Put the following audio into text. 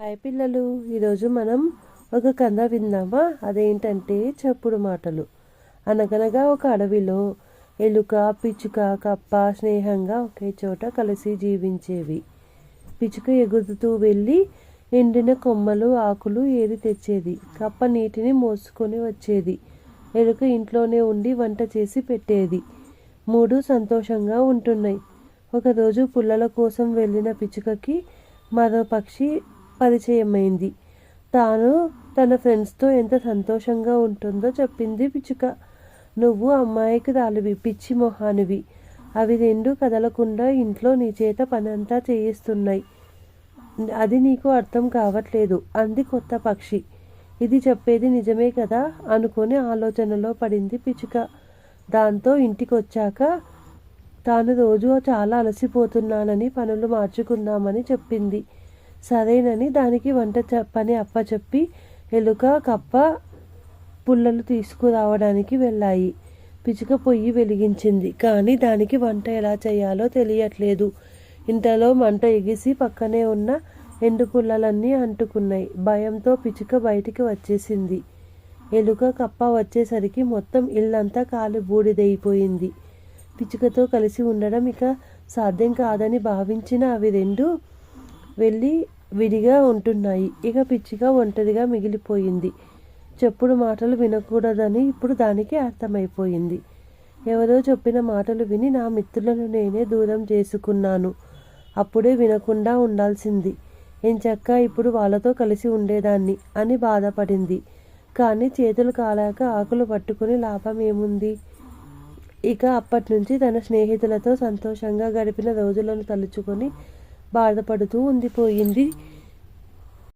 Hi పిల్లలు, ఈరోజు మనం ఒక కథ విందామా? అదేంటంటే చెప్పుడు మాటలు. అనగనగా ఒక అడవిలో ఎలుక, పిచ్చుక, కప్ప స్నేహంగా ఒకే చోట కలిసి జీవించేవి. పిచ్చుక ఎగురుతూ వెళ్ళి ఎండిన కొమ్మలు, ఆకులు ఏరి తెచ్చేది. కప్ప నీటిని మోసుకొని వచ్చేది. ఎలుక ఇంట్లోనే ఉండి వంట చేసి పెట్టేది. మూడు సంతోషంగా ఉంటున్నాయి. ఒకరోజు పుల్లల కోసం వెళ్ళిన పిచ్చుకకి మరో పక్షి పరిచయమైంది. తాను తన ఫ్రెండ్స్తో ఎంత సంతోషంగా ఉంటుందో చెప్పింది పిచ్చుక. నువ్వు అమ్మాయికురాలివి, పిచ్చి మొహానివి. అవి రెండు కదలకుండా ఇంట్లో నీ చేత పనంతా చేయిస్తున్నాయి. అది నీకు అర్థం కావట్లేదు అంది కొత్త పక్షి. ఇది చెప్పేది నిజమే కదా అనుకుని ఆలోచనలో పడింది పిచ్చుక. దాంతో ఇంటికొచ్చాక తాను రోజు చాలా అలసిపోతున్నానని పనులు మార్చుకుందామని చెప్పింది. సరేనని దానికి వంట పని అప్పచెప్పి ఎలుక, కప్ప పుల్లలు తీసుకురావడానికి వెళ్ళాయి. పిచ్చుక పొయ్యి వెలిగించింది. కానీ దానికి వంట ఎలా చేయాలో తెలియట్లేదు. ఇంతలో మంట ఎగిసి పక్కనే ఉన్న ఎండు పుల్లలన్నీ అంటుకున్నాయి. భయంతో పిచ్చుక బయటికి వచ్చేసింది. ఎలుక, కప్ప వచ్చేసరికి మొత్తం ఇల్లంతా కాలి బూడిదైపోయింది. పిచ్చుకతో కలిసి ఉండడం ఇక సాధ్యం కాదని భావించిన అవి రెండు వెళ్ళి విడిగా ఉంటున్నాయి. ఇక పిచ్చుక ఒంటరిగా మిగిలిపోయింది. చెప్పుడు మాటలు వినకూడదని ఇప్పుడు దానికి అర్థమైపోయింది. ఎవరో చెప్పిన మాటలు విని నా మిత్రులను నేనే దూరం చేసుకున్నాను. అప్పుడే వినకుండా ఉండాల్సింది. ఎంచక్కా ఇప్పుడు వాళ్ళతో కలిసి ఉండేదాన్ని అని బాధపడింది. కానీ చేతులు కాలాక ఆకులు పట్టుకుని లాభం ఏముంది? ఇక అప్పటినుంచి తన స్నేహితులతో సంతోషంగా గడిపిన రోజులను తలుచుకొని బాధపడుతూ ఉండిపోయింది